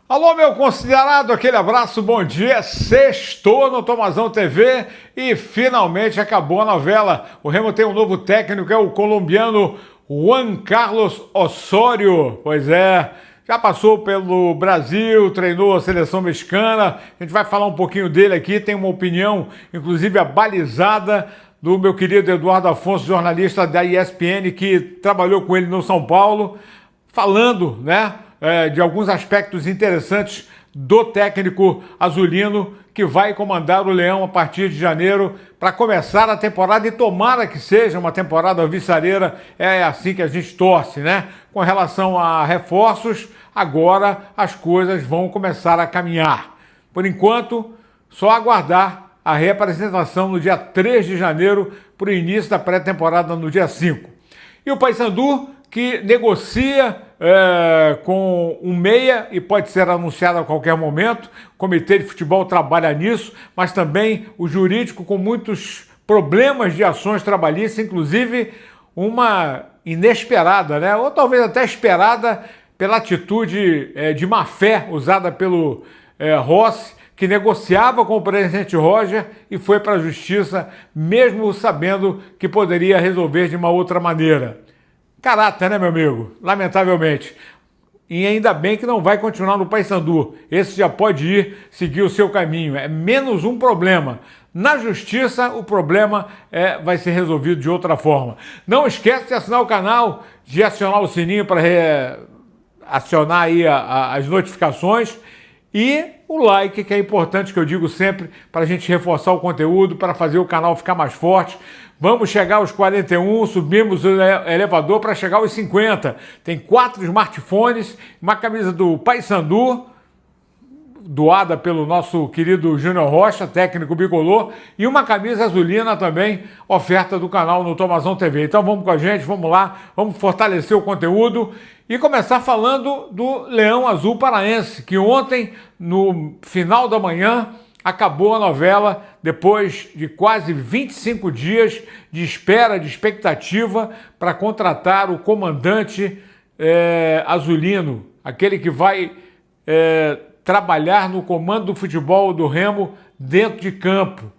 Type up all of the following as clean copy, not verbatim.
Alô, meu considerado, aquele abraço, bom dia. Sextou no Tomazão TV e finalmente acabou a novela. O Remo tem um novo técnico, é o colombiano Juan Carlos Osorio. Pois é, já passou pelo Brasil, treinou a seleção mexicana. A gente vai falar um pouquinho dele aqui, tem uma opinião, inclusive abalizada, do meu querido Eduardo Afonso, jornalista da ESPN, que trabalhou com ele no São Paulo, falando, né, de alguns aspectos interessantes do técnico azulino que vai comandar o Leão a partir de janeiro para começar a temporada, e tomara que seja uma temporada alvissareira, é assim que a gente torce, né? Com relação a reforços, agora as coisas vão começar a caminhar. Por enquanto, só aguardar a reapresentação no dia 3 de janeiro para o início da pré-temporada no dia 5. E o Paysandu, que negocia com um meia e pode ser anunciado a qualquer momento. O Comitê de Futebol trabalha nisso, mas também o jurídico com muitos problemas de ações trabalhistas, inclusive uma inesperada, né? Ou talvez até esperada pela atitude de má fé usada pelo Rossi, que negociava com o presidente Roger e foi para a justiça, mesmo sabendo que poderia resolver de uma outra maneira. Caráter, né, meu amigo? Lamentavelmente. E ainda bem que não vai continuar no Paysandu. Esse já pode ir seguir o seu caminho. É menos um problema. Na justiça, o problema vai ser resolvido de outra forma. Não esquece de assinar o canal, de acionar o sininho para acionar aí as notificações. E o like, que é importante, que eu digo sempre, para a gente reforçar o conteúdo, para fazer o canal ficar mais forte. Vamos chegar aos 41, subimos o elevador para chegar aos 50. Tem 4 smartphones, uma camisa do Paysandu, doada pelo nosso querido Júnior Rocha, técnico bicolor, e uma camisa azulina também, oferta do canal no Tomazão TV. Então vamos com a gente, vamos lá, vamos fortalecer o conteúdo e começar falando do Leão Azul Paraense, que ontem, no final da manhã, acabou a novela depois de quase 25 dias de espera, de expectativa para contratar o comandante azulino, aquele que vai trabalhar no comando do futebol do Remo dentro de campo.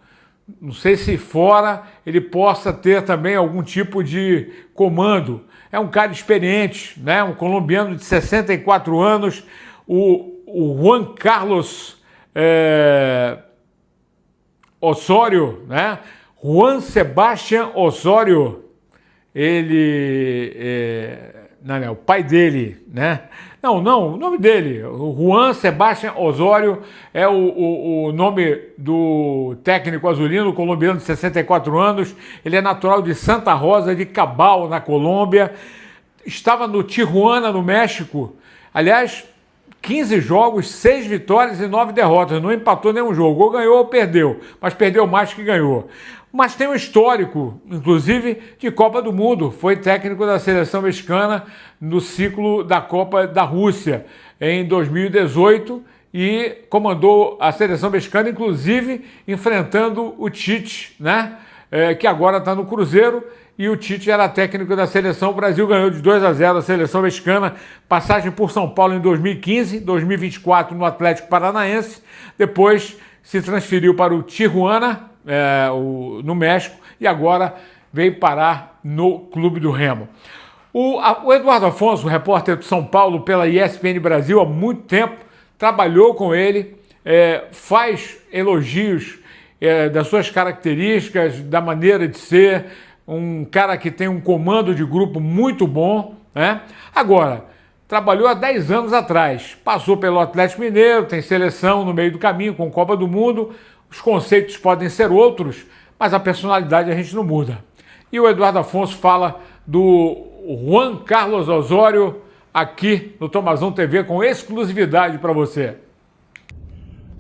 Não sei se fora ele possa ter também algum tipo de comando. É um cara experiente, né? Um colombiano de 64 anos, o Juan Carlos Osorio, né? Juan Sebastián Osorio, ele não, o pai dele, né? Não, o nome dele, o Juan Sebastián Osorio, é o nome do técnico azulino, colombiano de 64 anos. Ele é natural de Santa Rosa de Cabal, na Colômbia. Estava no Tijuana, no México. Aliás, 15 jogos, 6 vitórias e 9 derrotas. Não empatou nenhum jogo. Ou ganhou ou perdeu, mas perdeu mais que ganhou. Mas tem um histórico, inclusive, de Copa do Mundo. Foi técnico da seleção mexicana no ciclo da Copa da Rússia em 2018 e comandou a seleção mexicana, inclusive enfrentando o Tite, né? Que agora está no Cruzeiro, e o Tite era técnico da seleção. O Brasil ganhou de 2-0 a seleção mexicana, passagem por São Paulo em 2015, 2024 no Atlético Paranaense, depois se transferiu para o Tijuana, no México, e agora veio parar no Clube do Remo. O Eduardo Afonso, repórter do São Paulo pela ESPN Brasil, há muito tempo, trabalhou com ele, faz elogios das suas características, da maneira de ser, um cara que tem um comando de grupo muito bom, né? Agora, trabalhou há 10 anos atrás, passou pelo Atlético Mineiro, tem seleção no meio do caminho com Copa do Mundo. Os conceitos podem ser outros, mas a personalidade a gente não muda. E o Eduardo Afonso fala do Juan Carlos Osorio aqui no Tomazão TV com exclusividade para você.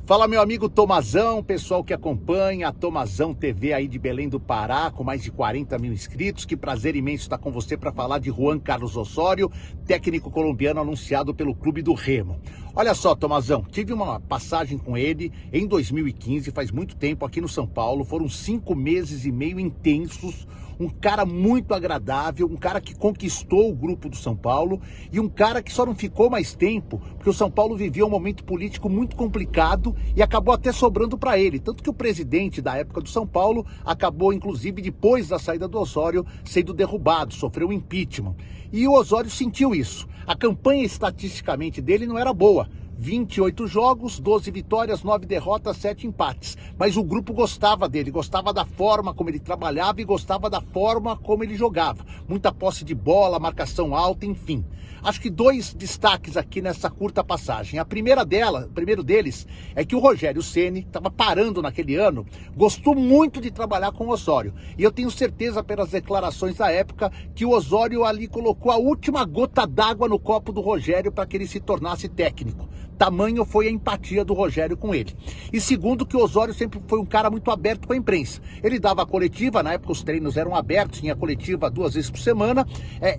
Fala, meu amigo Tomazão, pessoal que acompanha a Tomazão TV aí de Belém do Pará, com mais de 40 mil inscritos. Que prazer imenso estar com você para falar de Juan Carlos Osorio, técnico colombiano anunciado pelo Clube do Remo. Olha só, Tomazão, tive uma passagem com ele em 2015, faz muito tempo, aqui no São Paulo. Foram 5 meses e meio intensos, um cara muito agradável, um cara que conquistou o grupo do São Paulo e um cara que só não ficou mais tempo porque o São Paulo vivia um momento político muito complicado e acabou até sobrando para ele. Tanto que o presidente da época do São Paulo acabou, inclusive, depois da saída do Osório, sendo derrubado, sofreu um impeachment. E o Osório sentiu isso. A campanha estatisticamente dele não era boa. 28 jogos, 12 vitórias, 9 derrotas, 7 empates. Mas o grupo gostava dele, gostava da forma como ele trabalhava e gostava da forma como ele jogava. Muita posse de bola, marcação alta, enfim. Acho que 2 destaques aqui nessa curta passagem. O primeiro deles é que o Rogério Ceni, que estava parando naquele ano, gostou muito de trabalhar com o Osório. E eu tenho certeza, pelas declarações da época, que o Osório ali colocou a última gota d'água no copo do Rogério para que ele se tornasse técnico. Tamanho foi a empatia do Rogério com ele. E segundo, que o Osório sempre foi um cara muito aberto com a imprensa. Ele dava a coletiva, na época os treinos eram abertos, tinha coletiva 2 vezes por semana,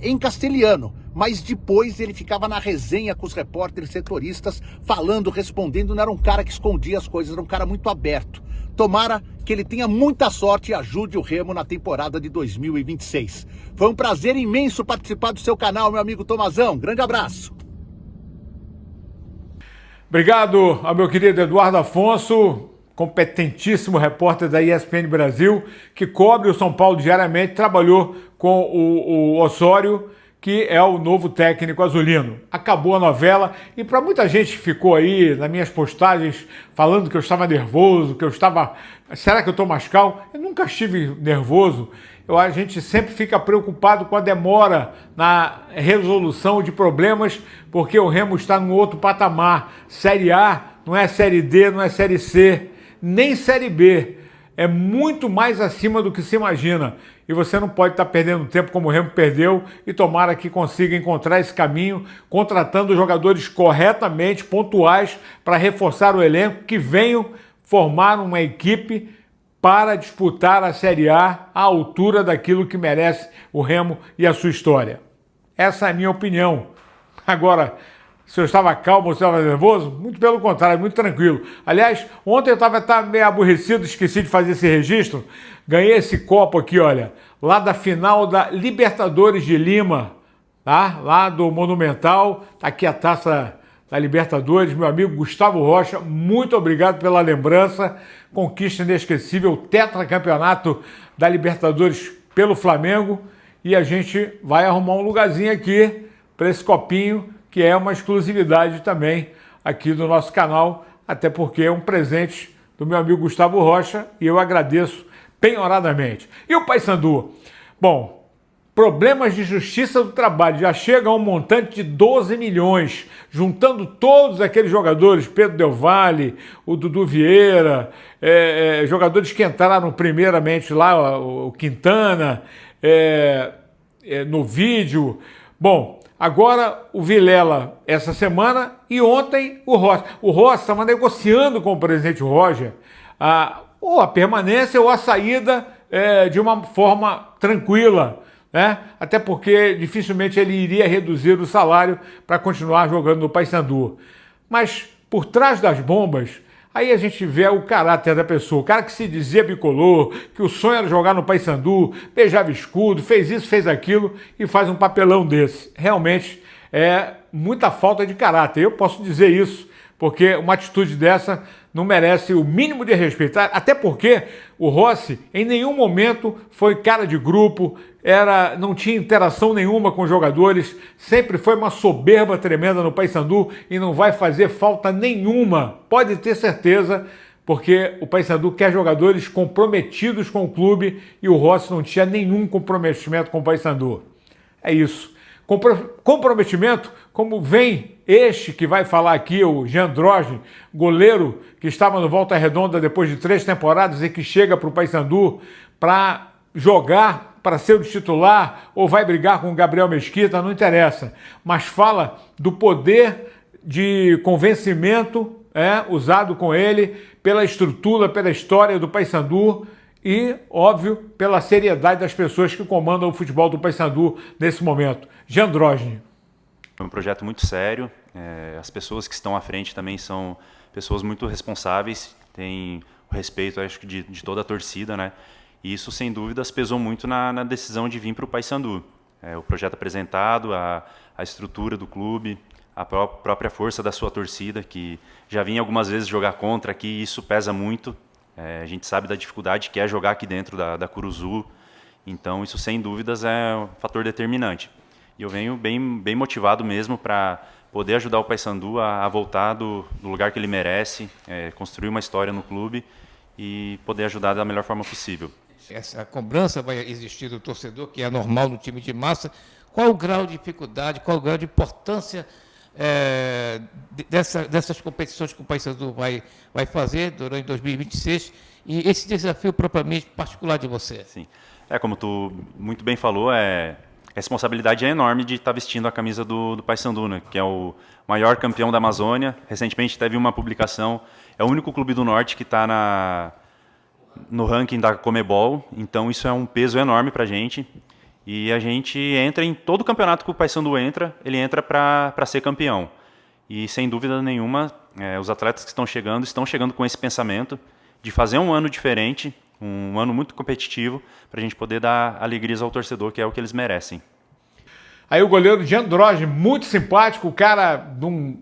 em castelhano. Mas depois ele ficava na resenha com os repórteres setoristas, falando, respondendo. Não era um cara que escondia as coisas, era um cara muito aberto. Tomara que ele tenha muita sorte e ajude o Remo na temporada de 2026. Foi um prazer imenso participar do seu canal, meu amigo Tomazão. Grande abraço. Obrigado ao meu querido Eduardo Afonso, competentíssimo repórter da ESPN Brasil, que cobre o São Paulo diariamente, trabalhou com o Osório, que é o novo técnico azulino. Acabou a novela e para muita gente que ficou aí nas minhas postagens falando que eu estava nervoso, que eu estava... Será que eu estou mais calmo? Eu nunca estive nervoso. A gente sempre fica preocupado com a demora na resolução de problemas, porque o Remo está num outro patamar. Série A não é Série D, não é Série C, nem Série B. É muito mais acima do que se imagina. E você não pode estar perdendo tempo como o Remo perdeu e tomara que consiga encontrar esse caminho, contratando jogadores corretamente, pontuais, para reforçar o elenco, que venham formar uma equipe para disputar a Série A à altura daquilo que merece o Remo e a sua história. Essa é a minha opinião. Agora, se eu estava calmo ou se eu estava nervoso, muito pelo contrário, muito tranquilo. Aliás, ontem eu estava meio aborrecido, esqueci de fazer esse registro. Ganhei esse copo aqui, olha, lá da final da Libertadores de Lima, tá? Lá do Monumental, tá aqui a taça da Libertadores, meu amigo Gustavo Rocha, muito obrigado pela lembrança, conquista inesquecível, tetracampeonato da Libertadores pelo Flamengo, e a gente vai arrumar um lugarzinho aqui para esse copinho, que é uma exclusividade também aqui do nosso canal, até porque é um presente do meu amigo Gustavo Rocha, e eu agradeço penhoradamente. E o Paysandu? Bom, problemas de justiça do trabalho, já chega a um montante de 12 milhões, juntando todos aqueles jogadores, Pedro Del Valle, o Dudu Vieira, jogadores que entraram primeiramente lá, o Quintana, no vídeo. Bom, agora o Vilela essa semana e ontem o Rossi. O Rossi estava negociando com o presidente Roger ou a permanência ou a saída de uma forma tranquila, né? Até porque dificilmente ele iria reduzir o salário para continuar jogando no Paysandu. Mas por trás das bombas, aí a gente vê o caráter da pessoa. O cara que se dizia bicolor, que o sonho era jogar no Paysandu, beijava escudo, fez isso, fez aquilo e faz um papelão desse. Realmente é muita falta de caráter. Eu posso dizer isso, porque uma atitude dessa não merece o mínimo de respeito. Até porque o Rossi em nenhum momento foi cara de grupo, não tinha interação nenhuma com os jogadores, sempre foi uma soberba tremenda no Paysandu e não vai fazer falta nenhuma, pode ter certeza, porque o Paysandu quer jogadores comprometidos com o clube e o Rossi não tinha nenhum comprometimento com o Paysandu. É isso. Comprometimento, como vem este que vai falar aqui, o Jean Droge, goleiro que estava no Volta Redonda depois de 3 temporadas e que chega para o Paysandu para jogar, para ser o titular, ou vai brigar com o Gabriel Mesquita, não interessa. Mas fala do poder de convencimento usado com ele, pela estrutura, pela história do Paysandu e, óbvio, pela seriedade das pessoas que comandam o futebol do Paysandu nesse momento. Jean Droge. É um projeto muito sério, as pessoas que estão à frente também são pessoas muito responsáveis, têm o respeito, acho que, de toda a torcida, né? E isso, sem dúvidas, pesou muito na decisão de vir para o Paysandu. O projeto apresentado, a estrutura do clube, a própria força da sua torcida, que já vinha algumas vezes jogar contra aqui, e isso pesa muito. A gente sabe da dificuldade que é jogar aqui dentro da Curuzu, então isso, sem dúvidas, é um fator determinante. E eu venho bem motivado mesmo para poder ajudar o Paysandu a voltar do lugar que ele merece, construir uma história no clube e poder ajudar da melhor forma possível. Essa cobrança vai existir do torcedor, que é normal no time de massa. Qual o grau de dificuldade, qual o grau de importância dessas competições que o Paysandu vai fazer durante 2026 e esse desafio propriamente particular de você? Sim. Como tu muito bem falou, a responsabilidade é enorme de estar vestindo a camisa do Paysandu, né, que é o maior campeão da Amazônia. Recentemente teve uma publicação, é o único clube do Norte que está no ranking da Comebol, então isso é um peso enorme para a gente. E a gente entra em todo campeonato que o Paysandu entra, ele entra para ser campeão. E sem dúvida nenhuma, os atletas que estão chegando com esse pensamento de fazer um ano diferente, um ano muito competitivo, para a gente poder dar alegrias ao torcedor, que é o que eles merecem. Aí o goleiro de Androge, muito simpático, o cara de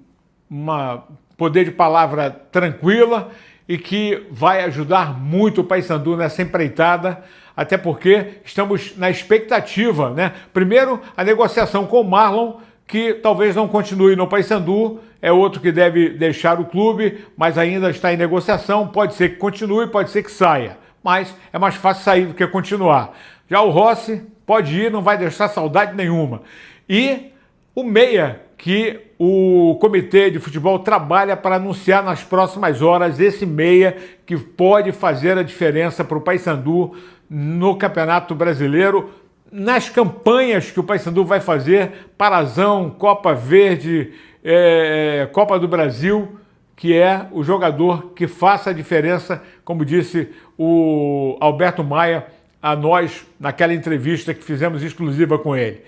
uma poder de palavra tranquila e que vai ajudar muito o Paysandu nessa empreitada, até porque estamos na expectativa, né? Primeiro, a negociação com o Marlon, que talvez não continue no Paysandu, é outro que deve deixar o clube, mas ainda está em negociação, pode ser que continue, pode ser que saia, mas é mais fácil sair do que continuar. Já o Rossi pode ir, não vai deixar saudade nenhuma. E o meia, que o Comitê de Futebol trabalha para anunciar nas próximas horas, esse meia que pode fazer a diferença para o Paysandu no Campeonato Brasileiro, nas campanhas que o Paysandu vai fazer, Parazão, Copa Verde, Copa do Brasil, que é o jogador que faça a diferença, como disse o Alberto Maia a nós naquela entrevista que fizemos exclusiva com ele.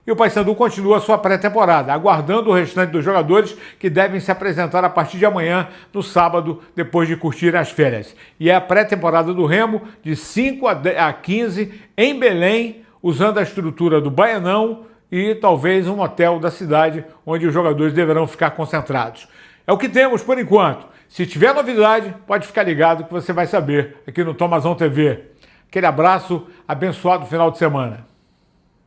E o Paysandu continua a sua pré-temporada, aguardando o restante dos jogadores que devem se apresentar a partir de amanhã, no sábado, depois de curtir as férias. E é a pré-temporada do Remo, de 5 a 15, em Belém, usando a estrutura do Baianão e talvez um hotel da cidade, onde os jogadores deverão ficar concentrados. É o que temos por enquanto. Se tiver novidade, pode ficar ligado que você vai saber aqui no Tomazão TV. Aquele abraço, abençoado final de semana.